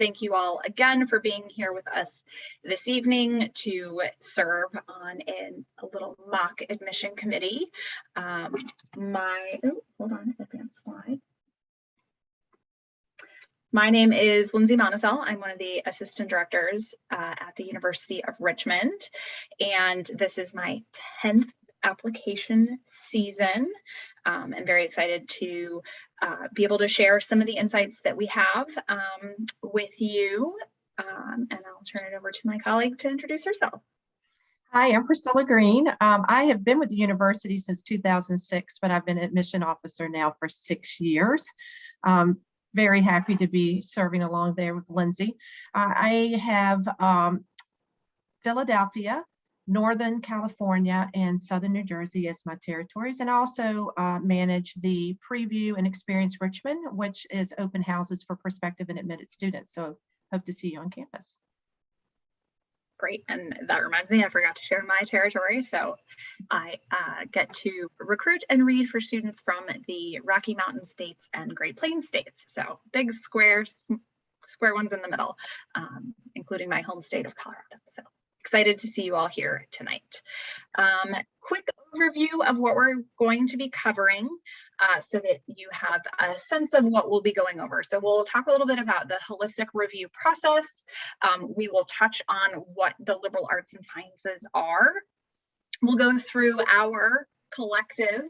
thank you all again for being here with us this evening to serve on a little mock admission committee. Hold on, advance slide. My name is Lindsay Monisel. I'm one of the assistant directors at the University of Richmond, and this is my 10th application season. I'm very excited to be able to share some of the insights that we have with you, and I'll turn it over to my colleague to introduce herself. Hi, I'm Priscilla Green. I have been with the university since 2006, but I've been admission officer now for 6 years. Very happy to be serving along there with Lindsay. I have Philadelphia, Northern California, and Southern New Jersey as my territories, and also manage the Preview and Experience Richmond, which is open houses for prospective and admitted students. So hope to see you on campus. Great, and that reminds me, I forgot to share my territory. So I get to recruit and read for students from the Rocky Mountain states and Great Plains states. So big square ones in the middle, including my home state of Colorado. So excited to see you all here tonight. Quick overview of what we're going to be covering so that you have a sense of what we'll be going over. So we'll talk a little bit about the holistic review process. We will touch on what the liberal arts and sciences are. We'll go through our collective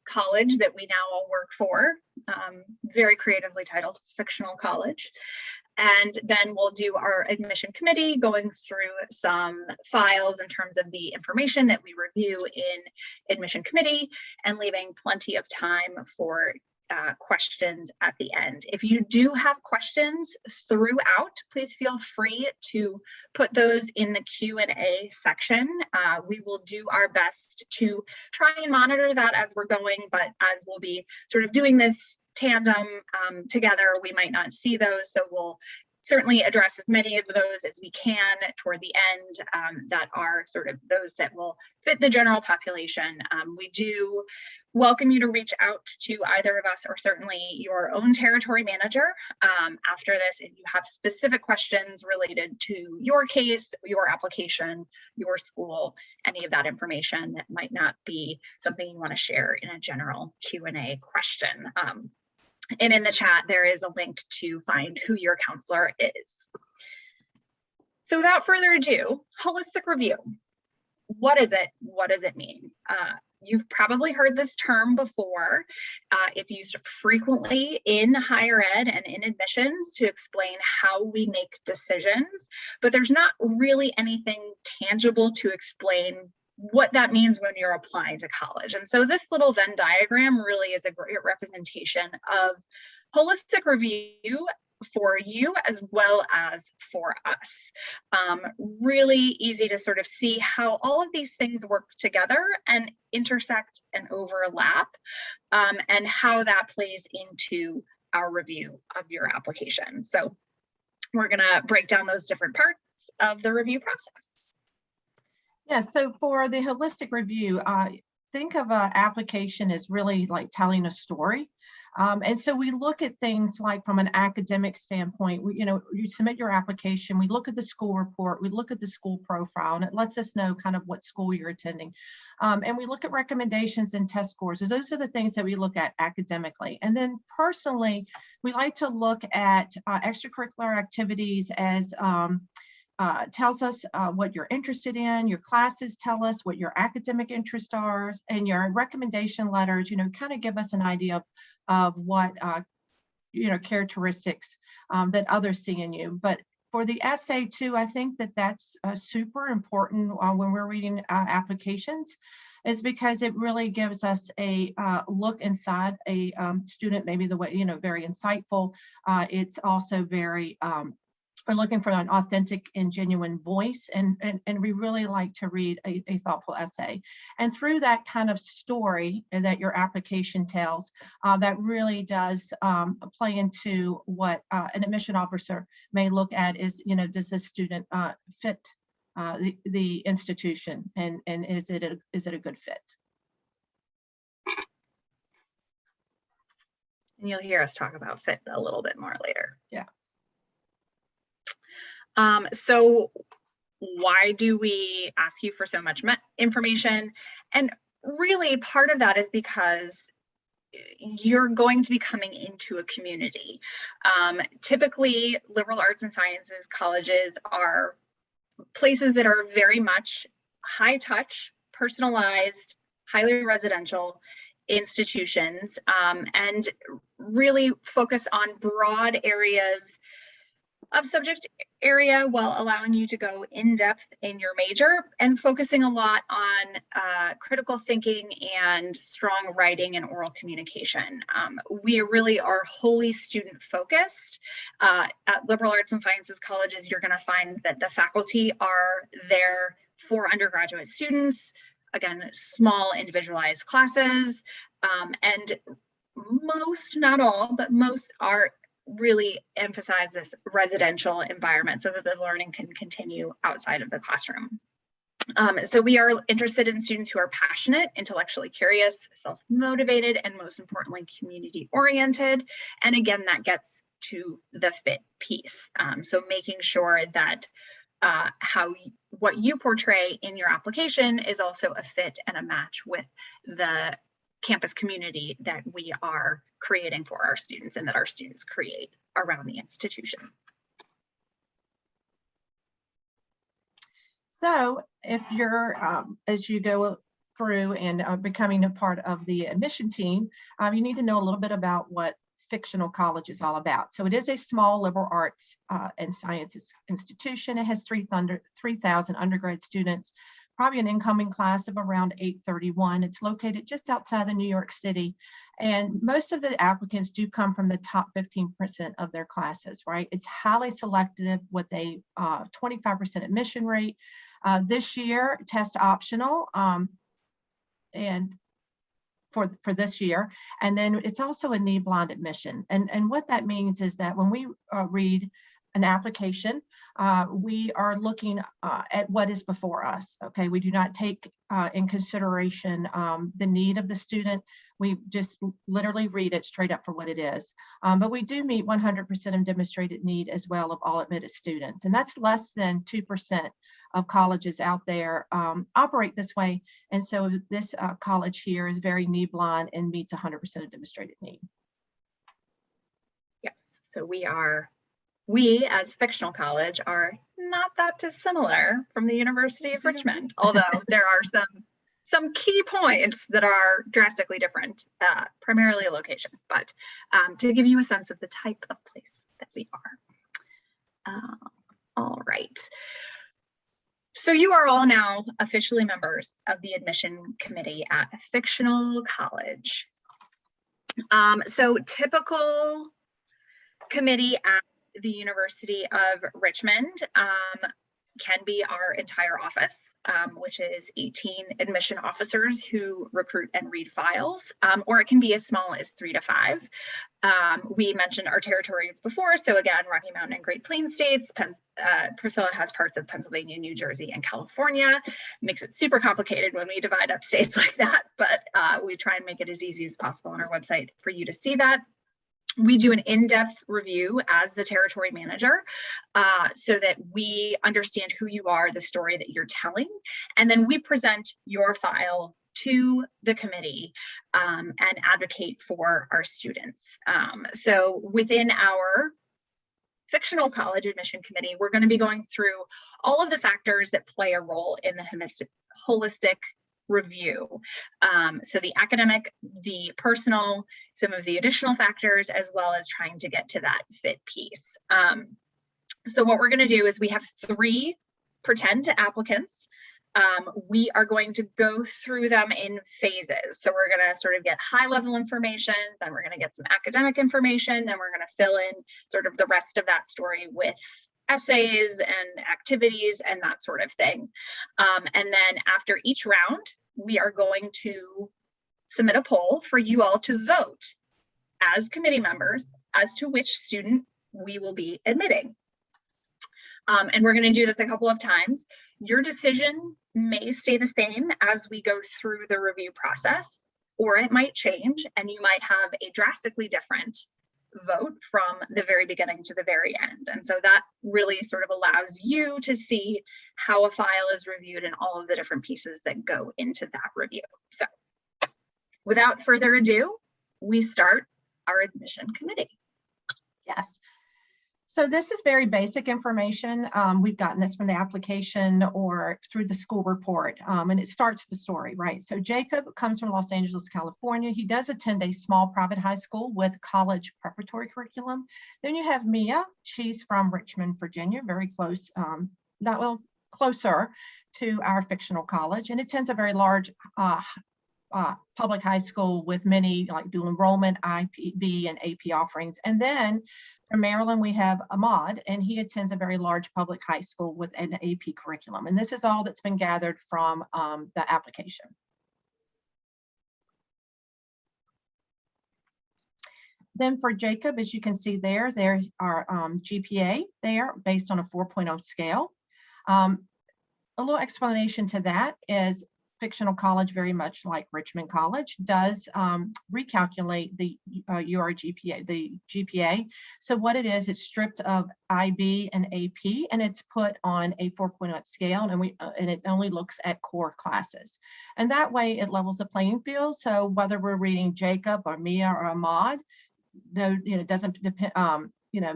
college that we now all work for, very creatively titled Fictional College. And then we'll do our admission committee, going through some files in terms of the information that we review in admission committee, and leaving plenty of time for questions at the end. If you do have questions throughout, please feel free to put those in the Q&A section. We will do our best to try and monitor that as we're going, but as we'll be sort of doing this tandem together, we might not see those, so we'll certainly address as many of those as we can toward the end that are sort of those that will fit the general population. We do welcome you to reach out to either of us or certainly your own territory manager after this if you have specific questions related to your case, your application, your school, any of that information that might not be something you want to share in a general Q&A question. And in the chat, there is a link to find who your counselor is. So without further ado, holistic review. What is it? What does it mean? You've probably heard this term before. It's used frequently in higher ed and in admissions to explain how we make decisions, but there's not really anything tangible to explain what that means when you're applying to college. And so this little Venn diagram really is a great representation of holistic review for you as well as for us. Really easy to sort of see how all of these things work together and intersect and overlap, and how that plays into our review of your application. So we're gonna break down those different parts of the review process. Yeah, so for the holistic review, think of an application as really like telling a story. And so we look at things like from an academic standpoint, you submit your application, we look at the school report, we look at the school profile, and it lets us know kind of what school you're attending. And we look at recommendations and test scores. So those are the things that we look at academically. And then personally, we like to look at extracurricular activities as tells us what you're interested in. Your classes tell us what your academic interests are, and your recommendation letters, kind of give us an idea of what, characteristics that others see in you. But for the essay too, I think that that's super important when we're reading applications, is because it really gives us a look inside a student, maybe the way, very insightful. It's also very, we're looking for an authentic and genuine voice, and we really like to read a thoughtful essay. And through that kind of story that your application tells, that really does play into what an admission officer may look at is, does this student fit the institution, and is it a good fit? And you'll hear us talk about fit a little bit more later. Yeah. So why do we ask you for so much information? And really part of that is because you're going to be coming into a community. Typically, liberal arts and sciences colleges are places that are very much high touch, personalized, highly residential institutions, and really focus on broad areas of subject area while allowing you to go in depth in your major and focusing a lot on critical thinking and strong writing and oral communication. We really are wholly student focused. At liberal arts and sciences colleges, you're going to find that the faculty are there for undergraduate students, again, small individualized classes, and most, not all, but most are really emphasize this residential environment so that the learning can continue outside of the classroom. So we are interested in students who are passionate, intellectually curious, self-motivated, and most importantly, community-oriented. And again, that gets to the fit piece. So making sure that what you portray in your application is also a fit and a match with the campus community that we are creating for our students and that our students create around the institution. So if you're, as you go through and becoming a part of the admission team, you need to know a little bit about what fictional college is all about. So it is a small liberal arts and sciences institution. It has 3,000 undergrad students, probably an incoming class of around 831. It's located just outside of New York City. And most of the applicants do come from the top 15% of their classes, right? It's highly selective with a 25% admission rate. This year, test optional, and for this year. And then it's also a need blind admission. And what that means is that when we read an application, we are looking at what is before us. Okay, we do not take in consideration the need of the student. We just literally read it straight up for what it is. But we do meet 100% of demonstrated need as well of all admitted students. And that's less than 2% of colleges out there operate this way. And so this college here is very need blind and meets 100% of demonstrated need. Yes, so we as fictional college are not that dissimilar from the University of Richmond, although there are some key points that are drastically different, primarily location, but to give you a sense of the type of place that we are. All right. So you are all now officially members of the admission committee at a fictional college. So typical committee at the University of Richmond can be our entire office, which is 18 admission officers who recruit and read files, or it can be as small as 3 to 5. We mentioned our territories before, so again, Rocky Mountain and Great Plains states. Priscilla has parts of Pennsylvania, New Jersey, and California. Makes it super complicated when we divide up states like that, but we try and make it as easy as possible on our website for you to see that. We do an in-depth review as the territory manager so that we understand who you are, the story that you're telling, and then we present your file to the committee and advocate for our students. So within our fictional college admission committee, we're going to be going through all of the factors that play a role in the holistic review. So the academic, the personal, some of the additional factors, as well as trying to get to that fit piece. So what we're going to do is we have 3 pretend applicants. We are going to go through them in phases. So we're going to sort of get high level information, then we're going to get some academic information, then we're going to fill in sort of the rest of that story with essays and activities and that sort of thing. And then after each round, we are going to submit a poll for you all to vote as committee members as to which student we will be admitting. And we're going to do this a couple of times. Your decision may stay the same as we go through the review process, or it might change and you might have a drastically different vote from the very beginning to the very end. And so that really sort of allows you to see how a file is reviewed and all of the different pieces that go into that review. So without further ado, we start our admission committee. Yes. So this is very basic information. We've gotten this from the application or through the school report, and it starts the story, right? So Jacob comes from Los Angeles, California. He does attend a small private high school with college preparatory curriculum. Then you have Mia. She's from Richmond, Virginia, very close, closer to our fictional college, and attends a very large public high school with many like dual enrollment, IB, and AP offerings. And then from Maryland, we have Ahmad, and he attends a very large public high school with an AP curriculum. And this is all that's been gathered from the application. Then for Jacob, as you can see there are GPA there based on a 4.0 scale. A little explanation to that is fictional college, very much like Richmond College, does recalculate the URGPA, the GPA. So what it is, it's stripped of IB and AP, and it's put on a 4.0 scale, and it only looks at core classes. And that way it levels the playing field. So whether we're reading Jacob or Mia or Ahmad, no, it doesn't depend,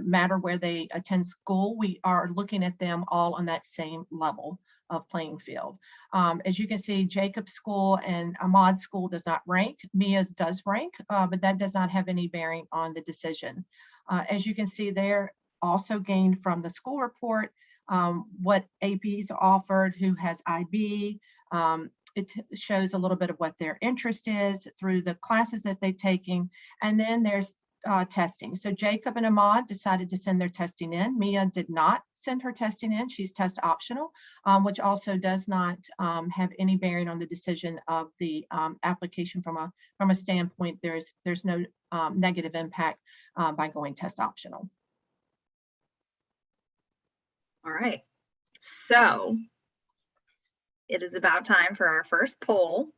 matter where they attend school. We are looking at them all on that same level of playing field. As you can see, Jacob's school and Ahmad's school does not rank. Mia's does rank, but that does not have any bearing on the decision. As you can see there, also gained from the school report, what APs are offered, who has IB. It shows a little bit of what their interest is through the classes that they're taking. And then there's testing. So Jacob and Ahmad decided to send their testing in. Mia did not send her testing in. She's test optional, which also does not have any bearing on the decision of the application from a standpoint. There's no negative impact by going test optional. All right, so it is about time for our first poll,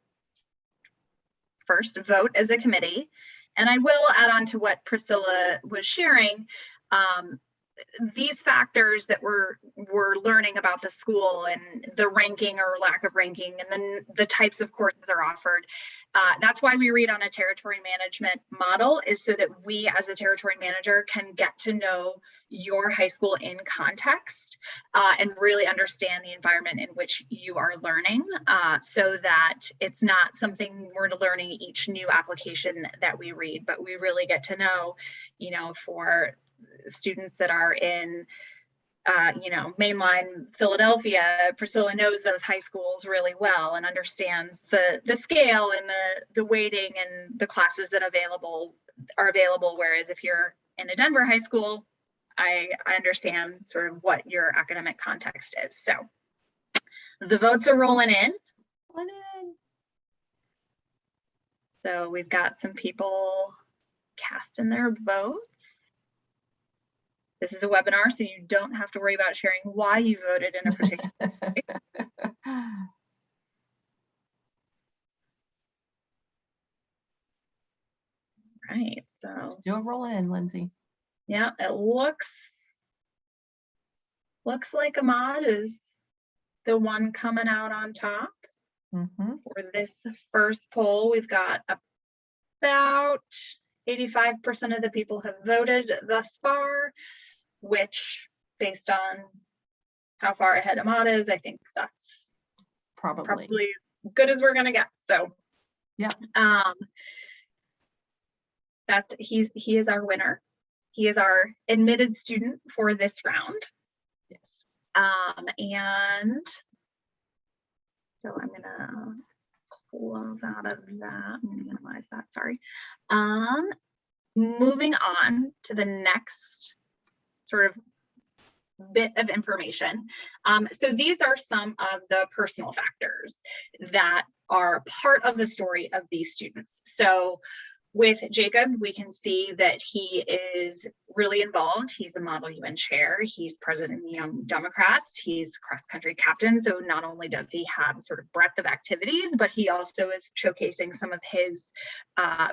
first vote as a committee. And I will add on to what Priscilla was sharing. These factors that we're learning about the school and the ranking or lack of ranking, and then the types of courses are offered. That's why we read on a territory management model, is so that we as a territory manager can get to know your high school in context and really understand the environment in which you are learning, so that it's not something we're learning each new application that we read, but we really get to know, for students that are in mainline Philadelphia, Priscilla knows those high schools really well and understands the scale and the weighting and the classes that are available. Whereas if you're in a Denver high school, I understand sort of what your academic context is. So the votes are rolling in. So we've got some people casting their votes. This is a webinar, so you don't have to worry about sharing why you voted in a particular way. Right, so let's do a roll in, Lindsay. Yeah, it looks like Ahmad is the one coming out on top. For this first poll. We've got about 85% of the people have voted thus far, which, based on how far ahead Ahmad is, I think that's probably good as we're gonna get. So yeah, he is our winner. He is our admitted student for this round. Yes. And so I'm gonna close out of that. I'm gonna minimize that, sorry. Moving on to the next sort of bit of information. So these are some of the personal factors that are part of the story of these students. So With Jacob, we can see that he is really involved. He's a Model UN chair. He's president of the Young Democrats. He's cross-country captain. So not only does he have sort of breadth of activities, but he also is showcasing some of his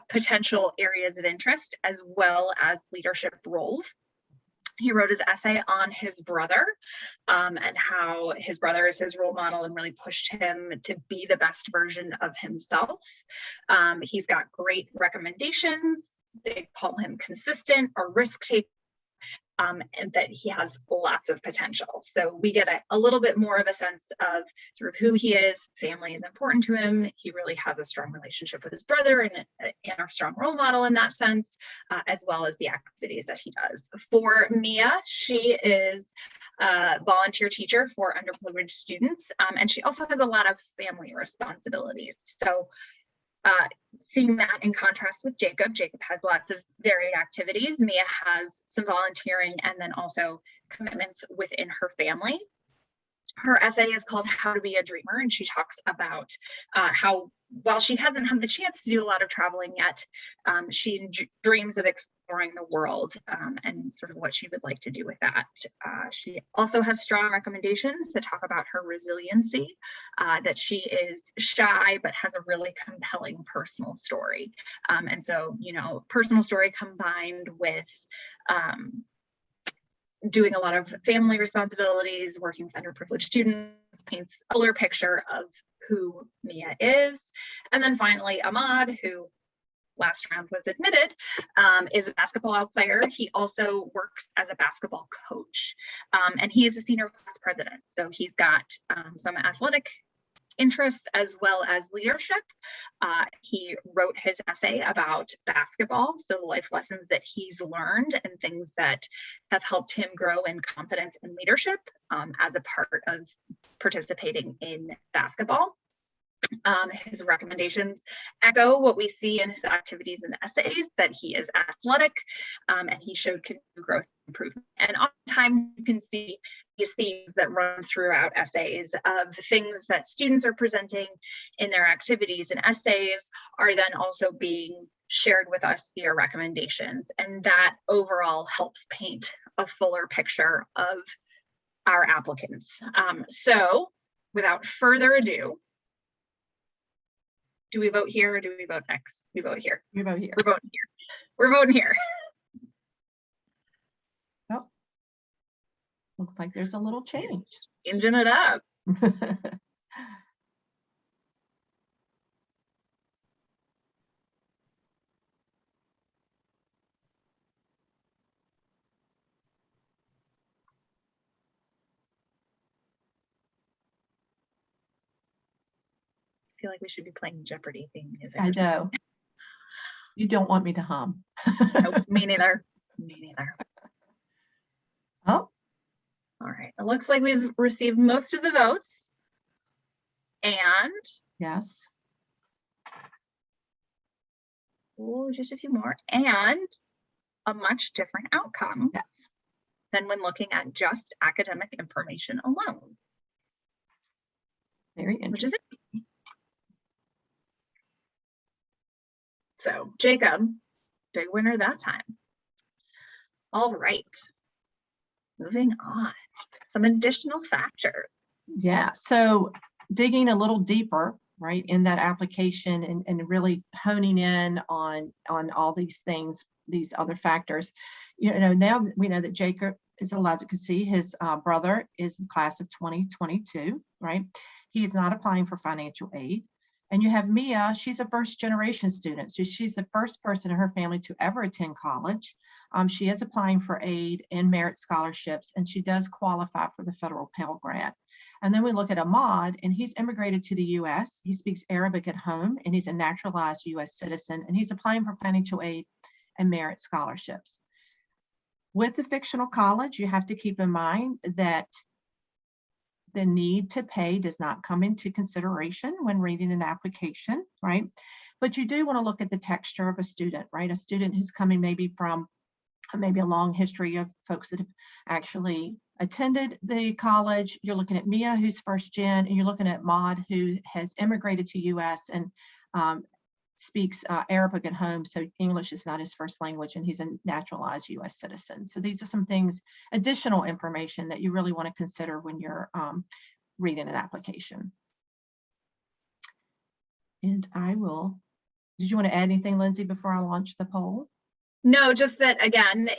potential areas of interest as well as leadership roles. He wrote his essay on his brother and how his brother is his role model and really pushed him to be the best version of himself. He's got great recommendations. They call him consistent or risk taker. And that he has lots of potential. So we get a little bit more of a sense of sort of who he is. Family is important to him. He really has a strong relationship with his brother and a strong role model in that sense, as well as the activities that he does. For Mia, she is a volunteer teacher for underprivileged students, and she also has a lot of family responsibilities. So seeing that in contrast with Jacob, Jacob has lots of varied activities. Mia has some volunteering and then also commitments within her family. Her essay is called How to Be a Dreamer, and she talks about how, while she hasn't had the chance to do a lot of traveling yet, she dreams of exploring the world and sort of what she would like to do with that. She also has strong recommendations that talk about her resiliency, that she is shy but has a really compelling personal story. And so, you know, personal story combined with doing a lot of family responsibilities, working with underprivileged students, paints a fuller picture of who Mia is. And then finally, Ahmad, who last round was admitted, is a basketball player. He also works as a basketball coach, and he is a senior class president. So he's got some athletic interests as well as leadership. He wrote his essay about basketball, so the life lessons that he's learned and things that have helped him grow in confidence and leadership as a part of participating in basketball. His recommendations echo what we see in his activities and essays, that he is athletic and he showed continued growth and improvement. And oftentimes you can see these themes that run throughout essays of things that students are presenting in their activities and essays are then also being shared with us via recommendations. And that overall helps paint a fuller picture of our applicants. So without further ado, do we vote here or do we vote next? We vote here. We vote here. We're voting here. We're voting here. Oh, looks like there's a little change. Changing it up. I feel like we should be playing Jeopardy theme music. I know. You don't want me to hum. Nope, me neither. Me neither. Oh. All right. It looks like we've received most of the votes. And Yes. oh, just a few more. And a much different outcome Yes. than when looking at just academic information alone. Very Which interesting. is interesting. So Jacob, big winner that time. All right, moving on. Some additional factors. Yeah, so digging a little deeper, right, in that application and really honing in on all these things, these other factors. You know, now we know that Jacob is allowed to see his brother is the class of 2022, right? He's not applying for financial aid. And you have Mia, she's a first generation student. So she's the first person in her family to ever attend college. She is applying for aid and merit scholarships, and she does qualify for the federal Pell Grant. And then we look at Ahmad, and he's immigrated to the US. He speaks Arabic at home, and he's a naturalized US citizen, and he's applying for financial aid and merit scholarships. With the fictional college, you have to keep in mind that the need to pay does not come into consideration when reading an application, right? But you do want to look at the texture of a student, right? A student who's coming maybe from maybe a long history of folks that have actually attended the college. You're looking at Mia, who's first gen, and you're looking at Maud, who has immigrated to US and speaks Arabic at home, so English is not his first language, and he's a naturalized U.S. citizen. So these are some things, additional information that you really want to consider when you're reading an application. And did you want to add anything, Lindsay, before I launch the poll? No, just that, again,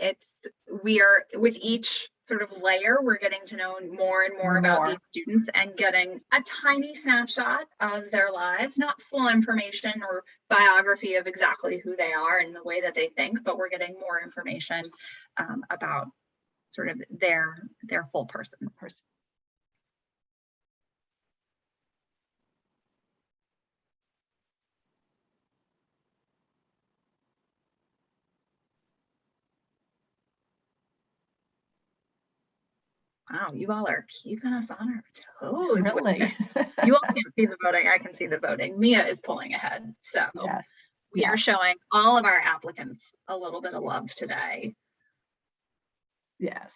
we are, with each sort of layer, we're getting to know more and more about these students and getting a tiny snapshot of their lives, not full information or biography of exactly who they are and the way that they think, but we're getting more information about sort of their full person. Wow, you all are keeping us on our toes. Really? You all can't see the voting. I can see the voting. Mia is pulling ahead. So yeah. We are showing all of our applicants a little bit of love today. Yes.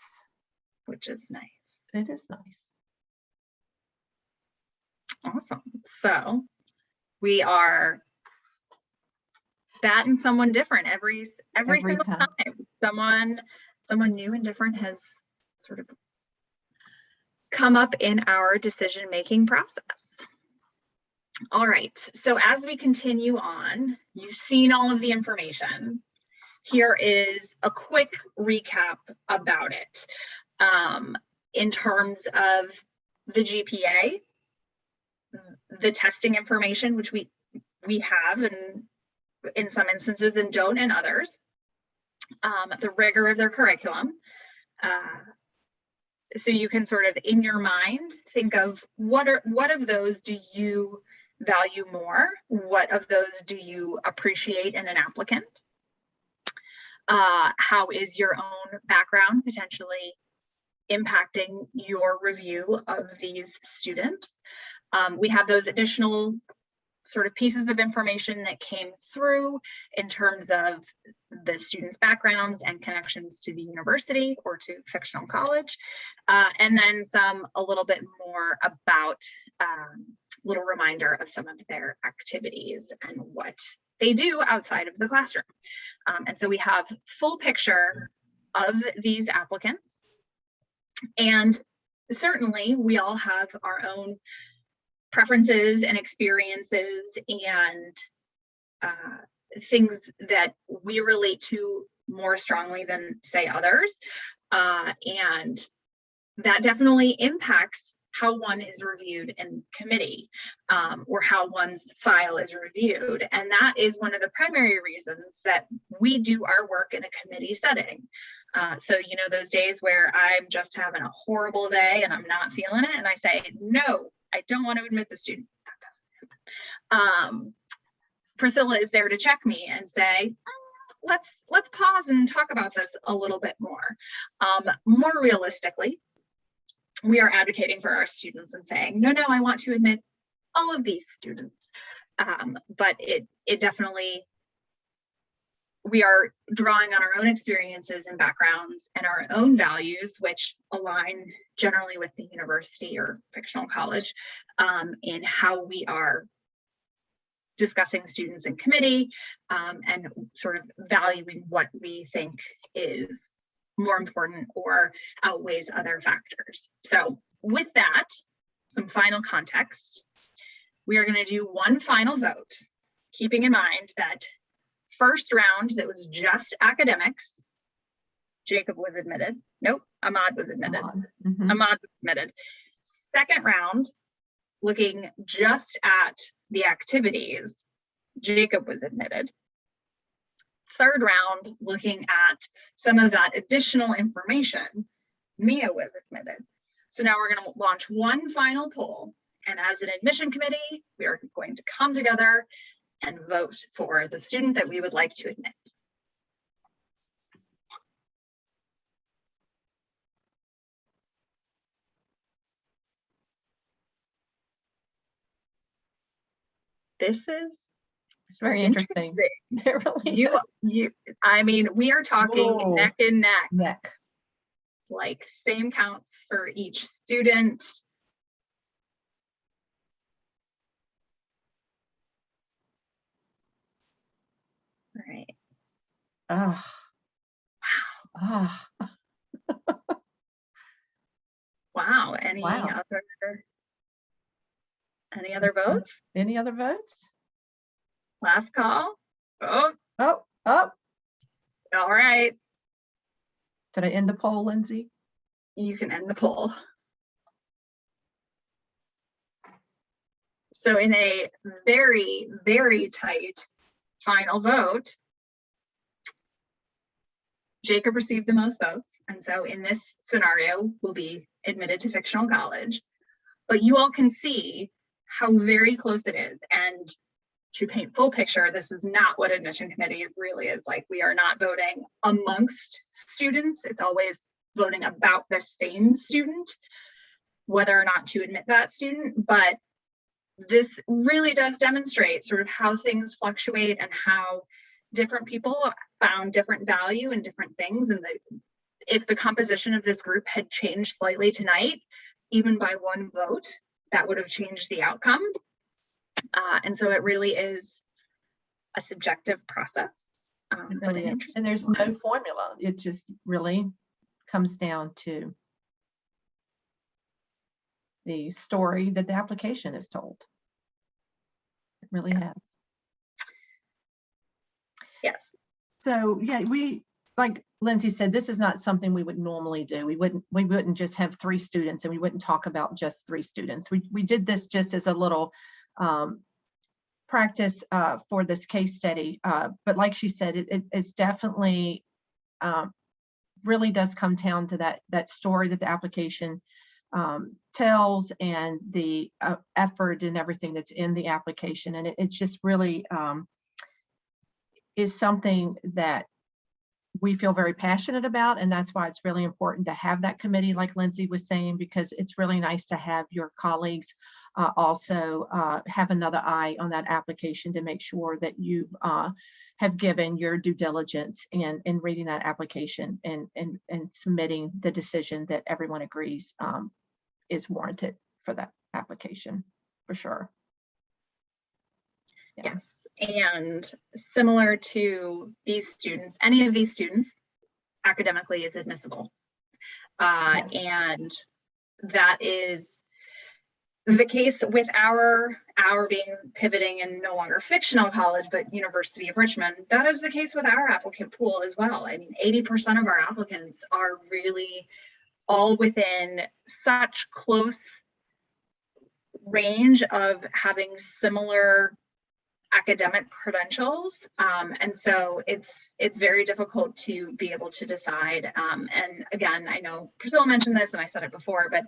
Which is nice. It is nice. Awesome. So we are batting someone different every single time. Someone new and different has sort of come up in our decision-making process. All right, so as we continue on, you've seen all of the information. Here is a quick recap about it. In terms of the GPA, the testing information, which we have in some instances and don't in others, the rigor of their curriculum. So you can sort of, in your mind, think of what of those do you value more? What of those do you appreciate in an applicant? How is your own background potentially impacting your review of these students? We have those additional sort of pieces of information that came through in terms of the students' backgrounds and connections to the university or to fictional college, and then a little bit more about little reminder of some of their activities and what they do outside of the classroom. And so we have full picture of these applicants, and certainly we all have our own preferences and experiences and things that we relate to more strongly than, say, others. And that definitely impacts how one is reviewed in committee, or how one's file is reviewed. And that is one of the primary reasons that we do our work in a committee setting. So, you know, those days where I'm just having a horrible day and I'm not feeling it, and I say, no, I don't want to admit the student. That doesn't happen. Priscilla is there to check me and say, let's pause and talk about this a little bit more. More realistically, we are advocating for our students and saying, no, I want to admit all of these students. But it definitely, we are drawing on our own experiences and backgrounds and our own values, which align generally with the university or fictional college, in how we are discussing students in committee, and sort of valuing what we think is more important or outweighs other factors. So with that, some final context, we are going to do one final vote, keeping in mind that first round that was just academics, Jacob was admitted. Nope, Ahmad was admitted. Ahmad was admitted. Second round, looking just at the activities, Jacob was admitted. Third round, looking at some of that additional information, Mia was admitted. So now we're going to launch one final poll. And as an admission committee, we are going to come together and vote for the student that we would like to admit. It's very interesting. It really I mean, we are talking neck and neck. Like same counts for each student. Oh, ah, Wow. wow. Any other votes? Any other votes? Last call. Oh, Oh, oh, all right. did I end the poll, Lindsay? You can end the poll. So in a very, very tight final vote, Jacob received the most votes. And so in this scenario, will be admitted to fictional college. But you all can see how very close it is. And to paint full picture, this is not what admission committee really is like. We are not voting amongst students. It's always voting about the same student, whether or not to admit that student. But this really does demonstrate sort of how things fluctuate and how different people found different value in different things. And if the composition of this group had changed slightly tonight, even by one vote, that would have changed the outcome. And so it really is a subjective process. It really is. And there's no formula. It just really comes down to the story that the application is told. It really has. Yes. So yeah, we, like Lindsay said, this is not something we would normally do. We wouldn't just have 3 students and we wouldn't talk about just 3 students. We did this just as a little practice for this case study. But like she said, it's definitely really does come down to that story that the application tells and the effort and everything that's in the application. And it's just really is something that we feel very passionate about. And that's why it's really important to have that committee, like Lindsay was saying, because it's really nice to have your colleagues also have another eye on that application to make sure that you have given your due diligence in reading that application and submitting the decision that everyone agrees is warranted for that application, for sure. Yeah. Yes. And similar to these students, any of these students academically is admissible. Yes. And that is the case with our being pivoting and no longer fictional college, but University of Richmond. That is the case with our applicant pool as well. I mean, 80% of our applicants are really all within such close range of having similar academic credentials. And so it's very difficult to be able to decide. And again, I know Priscilla mentioned this and I said it before, but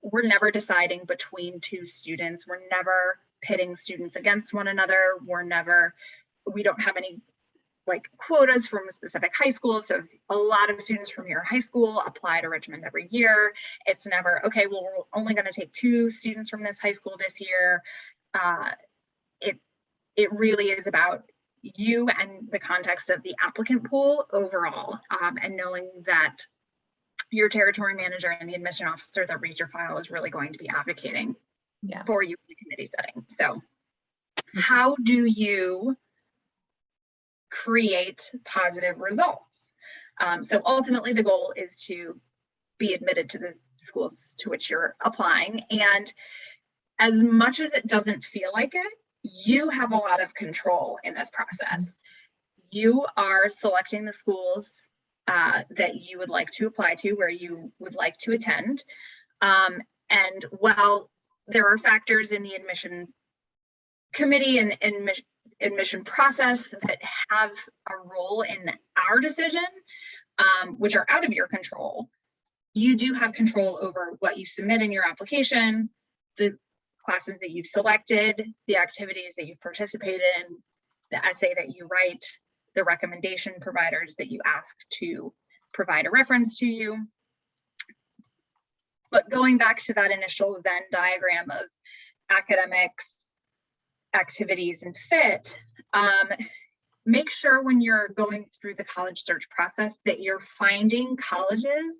we're never deciding between 2 students. We're never pitting students against one another. We don't have any like quotas from a specific high school. So if a lot of students from your high school apply to Richmond every year, it's never, okay, well, we're only going to take 2 students from this high school this year. It really is about you and the context of the applicant pool overall, and knowing that your territory manager and the admission officer that reads your file is really going to be advocating for you in the committee setting. So how do you create positive results? So ultimately the goal is to be admitted to the schools to which you're applying. And as much as it doesn't feel like it, you have a lot of control in this process. You are selecting the schools that you would like to apply to, where you would like to attend. And while there are factors in the admission committee and admission process that have a role in our decision, which are out of your control, you do have control over what you submit in your application, the classes that you've selected, the activities that you've participated in, the essay that you write, the recommendation providers that you ask to provide a reference to you. But going back to that initial Venn diagram of academics, activities, and fit, make sure when you're going through the college search process that you're finding colleges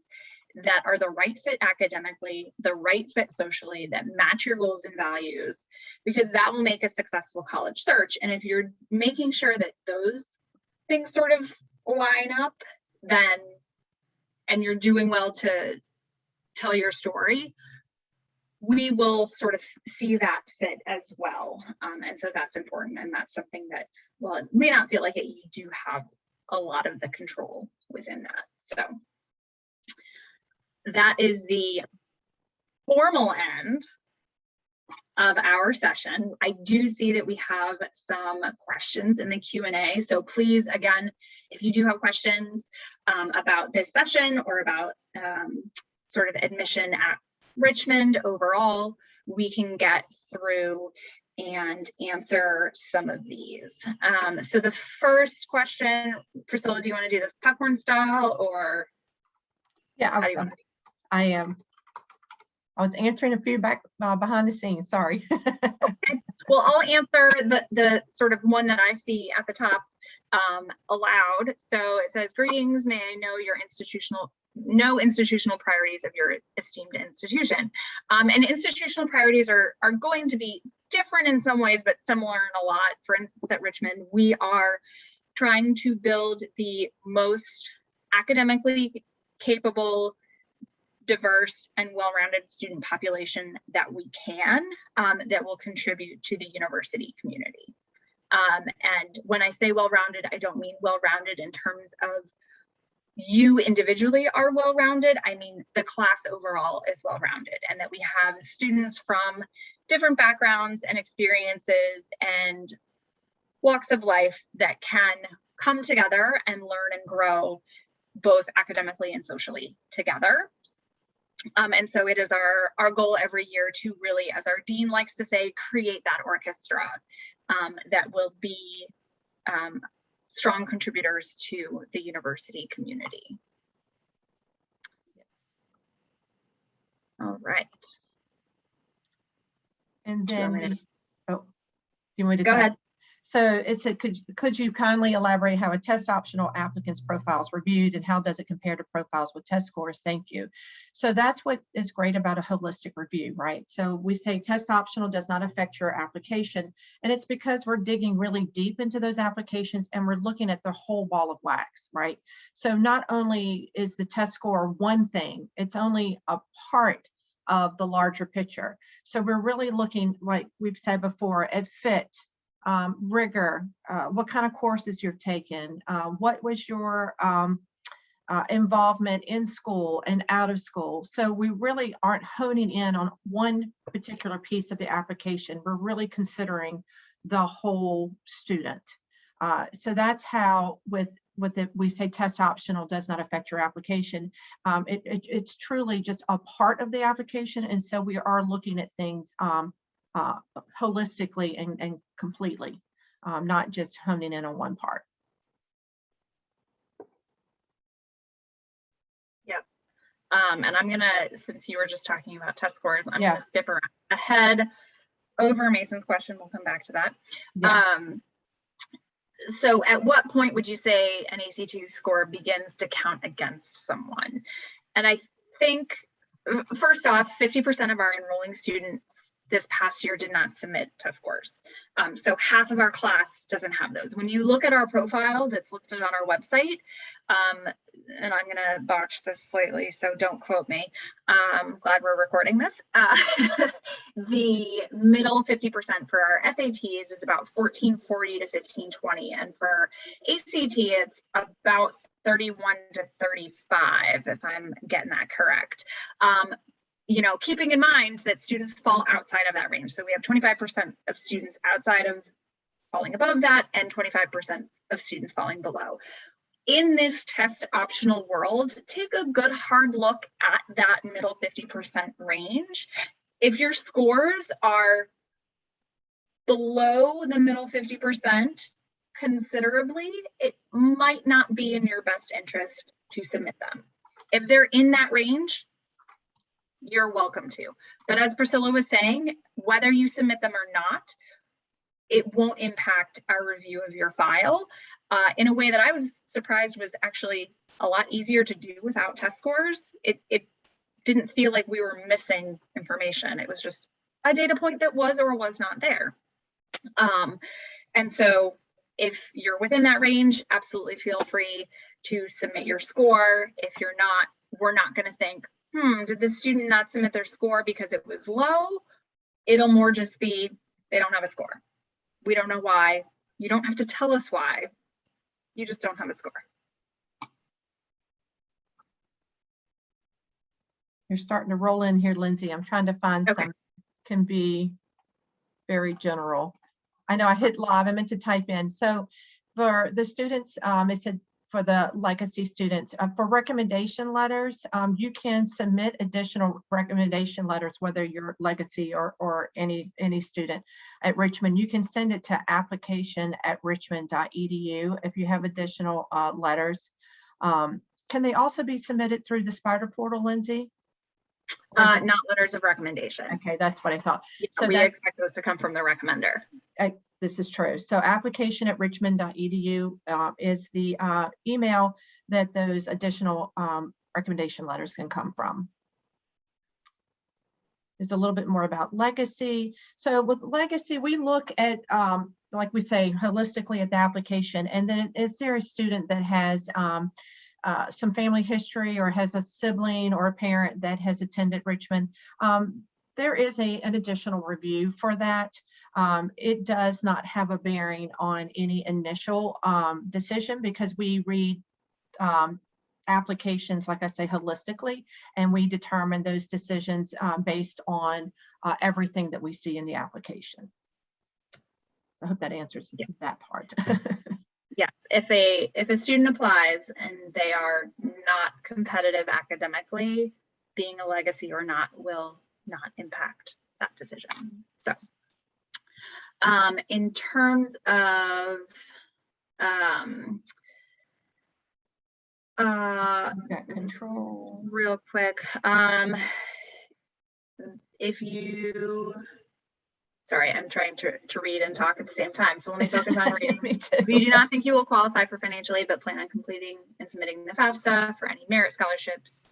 that are the right fit academically, the right fit socially, that match your goals and values, because that will make a successful college search. And if you're making sure that those things sort of line up, then, and you're doing well to tell your story, we will sort of see that fit as well. And so that's important. And that's something that, well, it may not feel like it, you do have a lot of the control within that. So that is the formal end of our session. I do see that we have some questions in the Q&A. So please, again, if you do have questions about this session or about sort of admission at Richmond overall, we can get through and answer some of these. So the first question, Priscilla, do you want to do this popcorn style, or Yeah, how do you want to do? I was answering a few back behind the scenes, sorry. Okay. Well, I'll answer the sort of one that I see at the top aloud. So it says, greetings, may I know your institutional priorities of your esteemed institution. And institutional priorities are going to be different in some ways, but similar in a lot. For instance, at Richmond, we are trying to build the most academically capable, diverse, and well-rounded student population that we can, that will contribute to the university community. And when I say well-rounded, I don't mean well-rounded in terms of you individually are well-rounded. I mean the class overall is well-rounded, and that we have students from different backgrounds and experiences and walks of life that can come together and learn and grow both academically and socially together. And so it is our goal every year to really, as our dean likes to say, create that orchestra that will be strong contributors to the university community. Yes. All right. And Do you want me then, to- oh, do you want me to Go ahead. So it said, could you kindly elaborate how a test optional applicant's profile is reviewed and how does it compare to profiles with test scores? Thank you. So that's what is great about a holistic review, right? So we say test optional does not affect your application, and it's because we're digging really deep into those applications and we're looking at the whole ball of wax, right? So not only is the test score one thing, it's only a part of the larger picture. So we're really looking, like we've said before, at fit, rigor, what kind of courses you've taken, what was your involvement in school and out of school. So we really aren't honing in on one particular piece of the application. We're really considering the whole student. So that's how with it, we say test optional does not affect your application. It's truly just a part of the application. And so we are looking at things holistically and completely, not just honing in on one part. Yep. And I'm gonna, since you were just talking about test scores, I'm gonna skip ahead over Mason's question. We'll come back to that. Yes. So at what point would you say an ACT score begins to count against someone? And I think, first off, 50% of our enrolling students this past year did not submit test scores. So half of our class doesn't have those. When you look at our profile that's listed on our website, and I'm gonna botch this slightly, so don't quote me. Glad we're recording this. The middle 50% for our SATs is about 1440 to 1520. And for ACT, it's about 31 to 35, if I'm getting that correct. You know, keeping in mind that students fall outside of that range. So we have 25% of students outside of falling above that and 25% of students falling below. In this test optional world, take a good hard look at that middle 50% range. If your scores are below the middle 50% considerably, it might not be in your best interest to submit them. If they're in that range, you're welcome to. But as Priscilla was saying, whether you submit them or not, it won't impact our review of your file in a way that I was surprised was actually a lot easier to do without test scores. It didn't feel like we were missing information. It was just a data point that was or was not there. And so If you're within that range, absolutely feel free to submit your score. If you're not, we're not going to think, did the student not submit their score because it was low? It'll more just be, they don't have a score. We don't know why. You don't have to tell us why. You just don't have a score. You're starting to roll in here, Lindsay. I'm trying to find some, can be very general. I know I hit live, I meant to type in. So for the students, it said for the legacy students, for recommendation letters, you can submit additional recommendation letters, whether you're legacy or any student at Richmond. You can send it to application@richmond.edu if you have additional letters. Can they also be submitted through the Spider portal, Lindsay? Not letters of recommendation. Okay, that's what I thought. Yeah, so we expect those to come from the recommender. This is true. So application@richmond.edu is the email that those additional recommendation letters can come from. There's a little bit more about legacy. So with legacy, we look at, like we say, holistically at the application. And then is there a student that has some family history or has a sibling or a parent that has attended Richmond? There is an additional review for that. It does not have a bearing on any initial decision because we read applications, like I say, holistically, and we determine those decisions based on everything that we see in the application. I hope that answers that part. Yes, if a student applies and they are not competitive academically, being a legacy or not will not impact that decision. So in terms of control real quick, if you, sorry, I'm trying to read and talk at the same time, so let me focus on reading. Me too. If you do not think you will qualify for financial aid but plan on completing and submitting the FAFSA for any merit scholarships,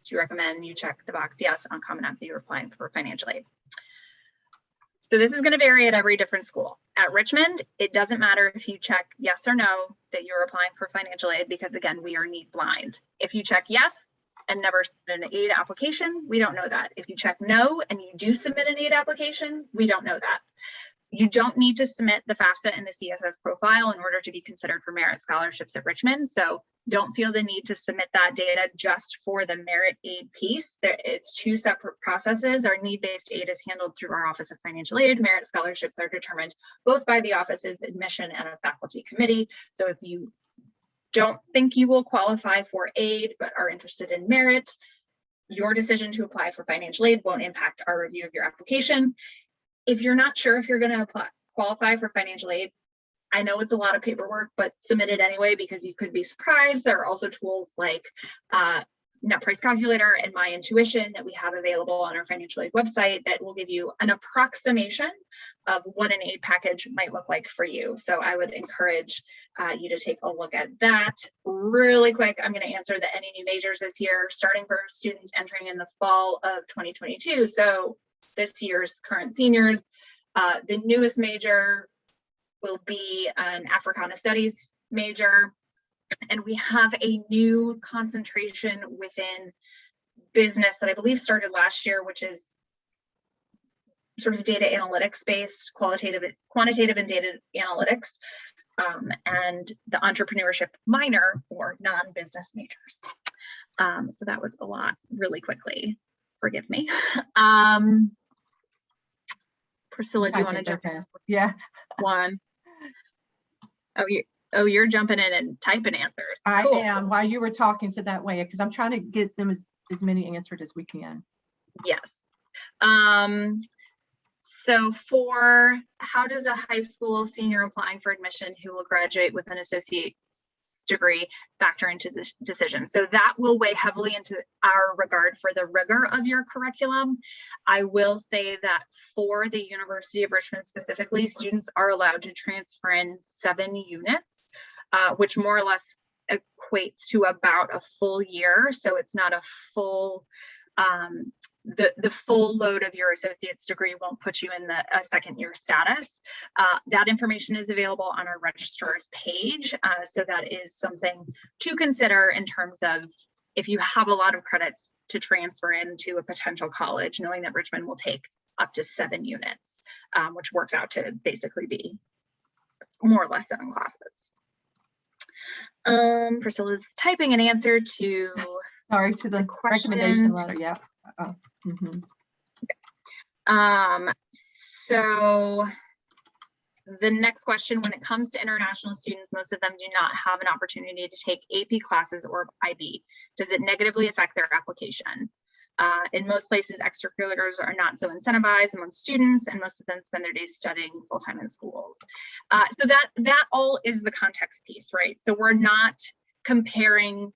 do you recommend you check the box yes on Common App that you're applying for financial aid? So this is going to vary at every different school. At Richmond, it doesn't matter if you check yes or no that you're applying for financial aid because, again, we are need blind. If you check yes and never submit an aid application, we don't know that. If you check no and you do submit an aid application, we don't know that. You don't need to submit the FAFSA and the CSS profile in order to be considered for merit scholarships at Richmond. So don't feel the need to submit that data just for the merit aid piece. It's two separate processes. Our need-based aid is handled through our Office of Financial Aid. Merit scholarships are determined both by the Office of Admission and a faculty committee. So if you don't think you will qualify for aid but are interested in merit, your decision to apply for financial aid won't impact our review of your application. If you're not sure if you're going to qualify for financial aid, I know it's a lot of paperwork, but submit it anyway because you could be surprised. There are also tools like Net Price Calculator and My Intuition that we have available on our financial aid website that will give you an approximation of what an aid package might look like for you. So I would encourage you to take a look at that. Really quick, I'm going to answer the any new majors this year, starting for students entering in the fall of 2022. So this year's current seniors, the newest major will be an Africana Studies major. And we have a new concentration within business that I believe started last year, which is sort of data analytics based, quantitative and data analytics, and the entrepreneurship minor for non-business majors. So that was a lot really quickly. Forgive me. Priscilla, do you want to jump in? Yeah. One. Oh, you're jumping in and typing answers. I am, while you were talking, so that way, because I'm trying to get them as many answered as we can. Yes. So for how does a high school senior applying for admission who will graduate with an associate's degree factor into this decision? So that will weigh heavily into our regard for the rigor of your curriculum. I will say that for the University of Richmond specifically, students are allowed to transfer in 7 units, which more or less equates to about a full year. So it's not a full the full load of your associate's degree won't put you in the second year status. That information is available on our registrar's page. So that is something to consider in terms of if you have a lot of credits to transfer into a potential college, knowing that Richmond will take up to 7 units, which works out to basically be more or less 7 classes. Priscilla's typing an answer to Sorry, to the recommendation letter. Yeah. So the next question, when it comes to international students, most of them do not have an opportunity to take AP classes or IB. Does it negatively affect their application? In most places, extracurriculars are not so incentivized among students, and most of them spend their days studying full-time in schools. So that all is the context piece, right? So we're not comparing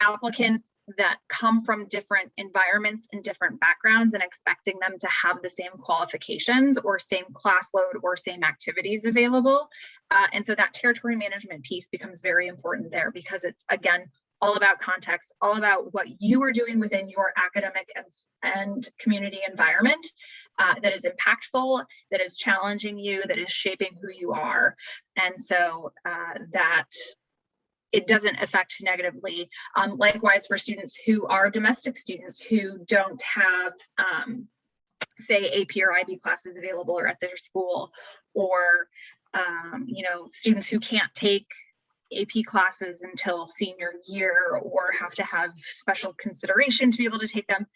applicants that come from different environments and different backgrounds and expecting them to have the same qualifications or same class load or same activities available. And so that territory management piece becomes very important there, because it's, again, all about context, all about what you are doing within your academic and community environment that is impactful, that is challenging you, that is shaping who you are. And so that it doesn't affect negatively. Likewise, for students who are domestic students who don't have, say, AP or IB classes available or at their school, or students who can't take AP classes until senior year or have to have special consideration to be able to take them.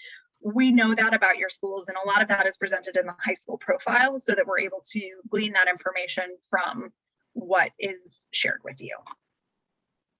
We know that about your schools, and a lot of that is presented in the high school profile so that we're able to glean that information from what is shared with you.